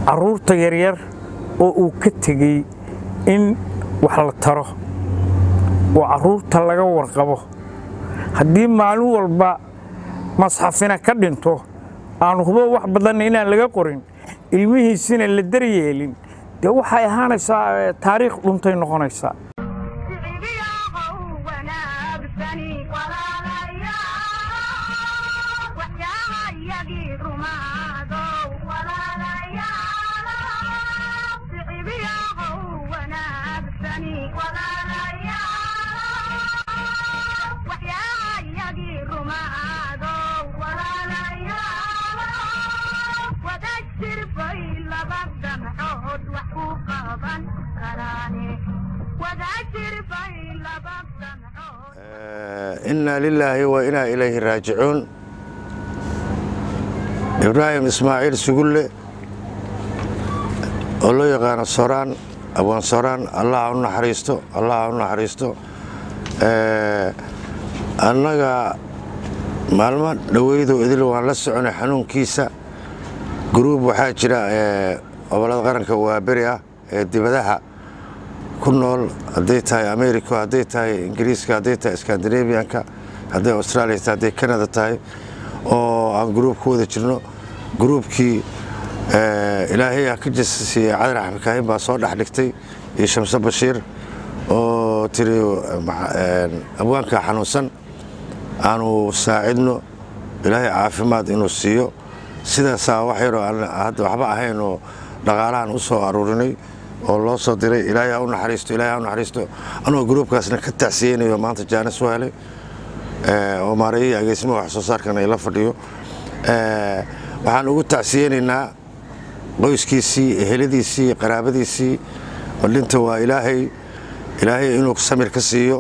caruurta yaryar oo uu ka tegey in wax la taro oo caruurta laga warqabo haddii maalin walba masxafina ka dhinto aan hubo wax badan inaan laga qorin ilmihiisina la daryeelin dee waxay ahaanaysaa taariikh dhuntay noqonaysaa إنا لله وإنا إليه راجعون. إبراهيم إسماعيل سجل الله يقانا صوران أبوان صوران الله عنا حريستو الله عنا حريستو أنك معلومات لويدو إذلو أن لسعون حنون كيسا جروب وحاجرة أولاد قرنك وبريا دبدها كنول هديتها أمريكا هديتها إنجليزكا هديتها إسكندنافيانكا هديتها أستراليا هديتها كندا تاي أو عن جروب كودا جرنو جروب كي إلهي كجسسي عذر أحمد كاهين باصور حلقتي شمس بشير أو تري أبوانك حنوسن أنو ساعدنا إلهي عافماد إنه سيو سيدا سا وحيرو هذا وحبا هينو دغالان وسو أرورني oo loo soo diray ilaahay u naxariisto anoo groupkaasna ka tacsiyeenayo maanta Jaanis Waale oo maarayay agaasimo wax soo saarkan ay la fadhiyo waxaan ugu tacsiyeenaynaa qoyskiisii eheladiisii qaraabadiisii walinta waa ilaahay inuu samir ka siiyo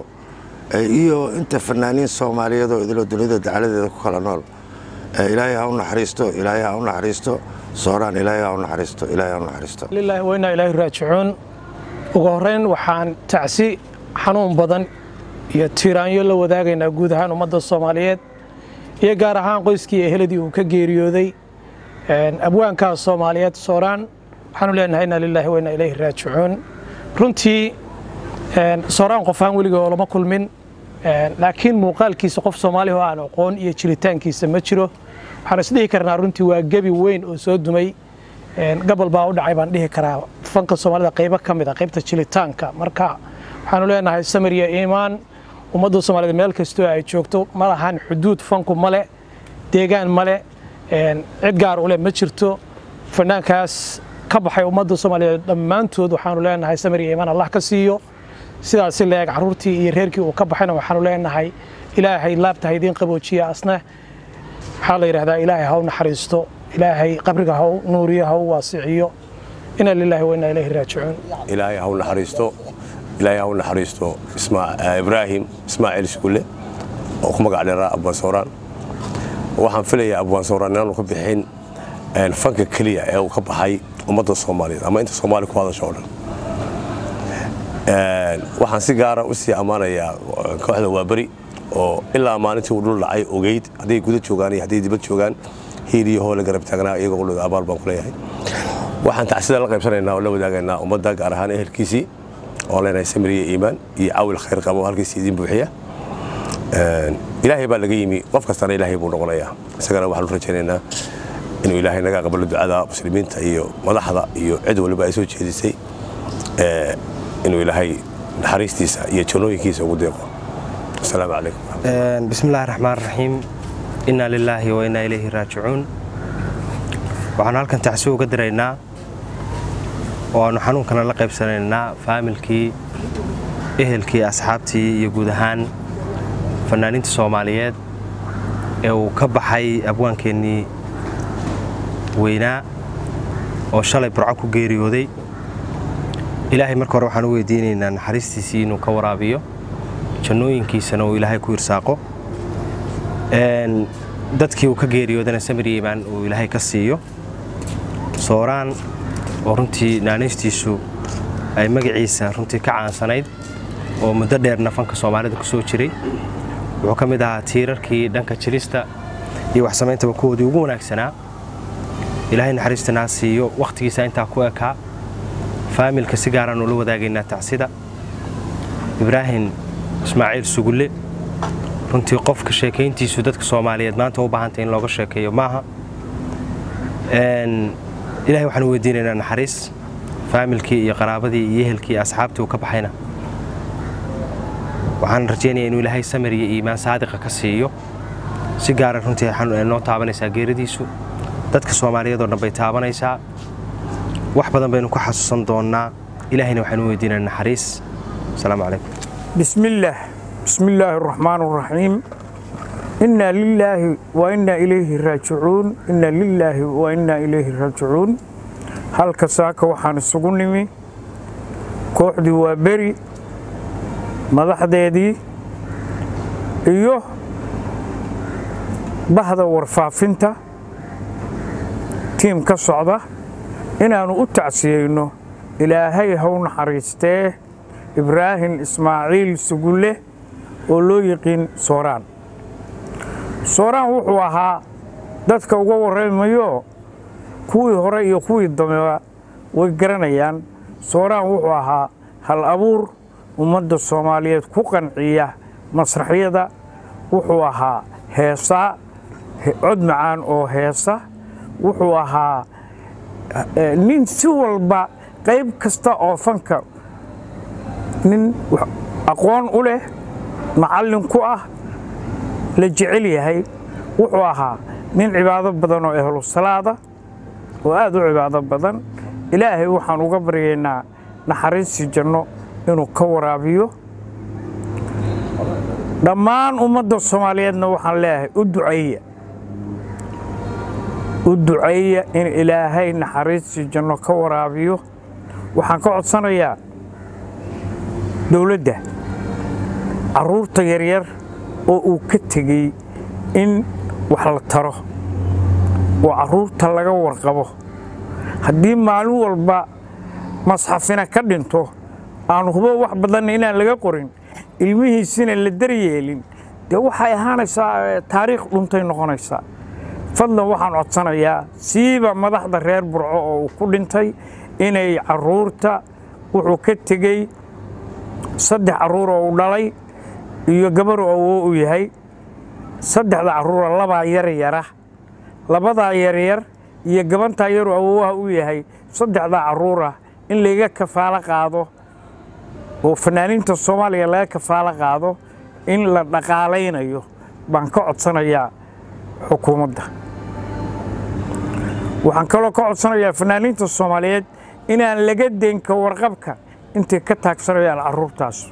iyo inta fanaaniin Soomaaliyeed oo idilo dunida dacaladeeda ku kala nool ilaahay ha u naxariisto صوران إلهي أو نحرسته لله وإنا إليه راجعون وقهرين وحان تعسي حنون بدن يتيران يلو وذاقين أقودهان ومدى الصوماليات يقارهان قيسكي أهلدي وكجيريوذي أبوان كا الصوماليات صوران حنو لأنها إنا لله وإنا إليه راجعون رنتي صوران قفان ولقوا ولما كل من لكن موقال كيس قف صومالي هو عن عقون يجريتان كيس مجره waxaan isdhihi karnaa runtii waa gabi weyn oo soo dumay gobol baa u dhacay baan dhihi karaa fanka Soomaalida qaybo kamid ah qaybta jilitaanka marka waxaanu leenahay samir iyo iimaan ummadda Soomaalida meel kasto ay joogto ma lahan xuduud fanku male deegaan male cid gaar u leh ma jirto fanaankaas ka baxay ummadda Soomaalida dhammaantood waxaanu leenahay samir iyo iimaan Allah ka siiyo sidaas leeg caruurtii iyo reerkii uu ka baxayna waxaanu leenahay ilaahay laabta haydin qaboojiya asna حال يرهدا إلهي هو نحرسته إلهي قبرك هو نوري هو واسعيه إنا لله وإنا إليه راجعون إلهي هو نحرسته اسمه إبراهيم إسماعيل سكوله وكما قال لنا أبو صوران وحن فلي أبو صوران أنا كبحين الفنك كلية أو كبحي ومدى الصومالي أما أنت الصومالي كهذا شغل وحن سيجارة وسي أمانة يا كحلة وبري oo ilaa maalintii uu dhul lacay ogeyd haday guud joogaan iyo haday dibad joogaan hiiriyo hoola garab taagnaa iyaga oo abaal baan ku leeyahay waxaan tacsida la qaybsanaynaa oo la wadaagaynaa ummadda gaar ahaan ehelkiisii oo leenahay samiriye iimaan iyo caawil khayr qabo halkiisii idin buuxiya ilaahay baa laga yimi qof kastana ilaahay buu noqonayaa isagana waxaan rajaynaynaa inuu ilaahay naga aqbalo ducada muslimiinta iyo madaxda iyo cid walba ay soo jeedisay inuu ilaahay naxariistiisa iyo jannooyinkiisa ugu deeqo السلام عليكم. بسم الله الرحمن الرحيم. إنا لله وإنا إليه راجعون. وحنا هلكن تعسو قدرينا ونحنون كنا لقب سنينا فاملكي إهلكي أصحابتي يجودهان فنانين الصوماليات أو كبحي أبوان كني وينا وشالي برعكو جيريودي إلهي مركو روحنا ويديننا نحرستي سينو كورابيو jannooyinkiisana uu ilaahay ku irsaaqo dadkii uu ka geeriyoodana samir iimaan uu ilaahay ka siiyo sooraan oo runtii naanaystiisu ay magaciisa runtii ka caansanayd oo muddo dheerna fanka Soomaalida ku soo jiray wuxuu ka mid ahaa tiirarkii dhanka jirista iyo wax samaynta kuwoodii ugu wanaagsanaa ilaahay naxariistana ha siiyo waqtigiisa intaa ku ekaa faamilka si gaaraan ula wadaagaynaa tacsida ibraahim ismaaciil sugulle runtii qofka sheekayntiisu dadka Soomaaliyeed maanta u baahantay in looga sheekeeyo maaha ilaahay waxaan weydiinaynaa naxariis faamilkii iyo qaraabadii iyo ehelkii iyo asxaabtii uu ka baxayna waxaan rajaynayaa inuu ilaahay samir iyo iimaan saadiqa ka siiyo si gaar ah runtii noo taabanaysaa geeridiisu dadka Soomaaliyeed oo dhan bay taabanaysaa wax badan baynu ku xasuusan doonaa ilaahayna waxaan weydiinaynaa naxariis السلام عليكم بسم الله الرحمن الرحيم إنا لله وإنا إليه راجعون إنا لله وإنا إليه راجعون هل كساك وحان السقنمي كوحدي وابري مدح ديدي إيوه بهذا ورفافنتا تيم كالصعدة إنا نؤتعسيينه إلهي هون حريسته إبراهيم إسماعيل سجوله ولو يقين سوران وحوها دتك uga wareymayo kuwii hore iyo kuwii dambe way garanayaan sooraan wuxuu ahaa hal abuur ummadda Soomaaliyeed ku qanciya masraxiyada wuxuu ahaa heesa cod macaan oo heesa wuxuu ahaa nin si walba qayb kasta oo fanka nin aqoon u leh macallin ku ah la jecel yahay wuxuu ahaa nin cibaado badan oo ehlu salaada oo aad u cibaado badan ilaahay waxaan uga baryaynaa naxariis janno inuu ka waraabiyo dhammaan ummadda Soomaaliyeedna waxaan leeyahay u duceeya in ilaahay naxariis janno ka waraabiyo waxaan ka codsanayaa dawladda caruurta yaryar oo uu ka tegay in wax la taro oo caruurta laga warqabo haddii maalin walba masxafina ka dhinto aan hubo wax badan inaan laga qorin ilmihiisina la daryeelin dee waxay ahaanaysaa taariikh dhuntay noqonaysaa fadlan waxaan codsanayaa siiba madaxda reer Burco oo ku dhintay inay caruurta wuxuu ka tegay 3 caruur oo dhalay iyo gabar oo uu yahay 3 caruur laba labada yaryar iyo gabanta yar oo uu yahay 3 caruur in laga kafaala qaado oo fanaaniinta Soomaaliya laga kafaala qaado in la dhaqaaleynayo baan ka codsanayaa xukuumadda waxaan kaloo ka codsanayaa fanaaniinta Soomaaliyeed inaan laga deenka warqabka intii ka taagsanayaan caruurtaas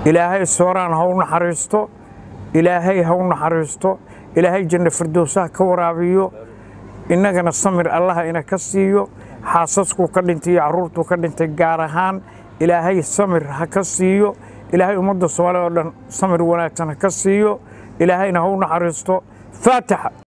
ilaahay sooraan ha u naxariisto ilaahay janno firdowsaha ka waraabiyo innagana samir Allah ina ka siiyo xaasasku ka dhintay caruurtu ka dhintay gaar ahaan ilaahay samir ha ka siiyo ilaahay ummadda Soomaaliyeed oo dhan samir wanaagsan ha ka siiyo ilaahayna ha u naxariisto faataha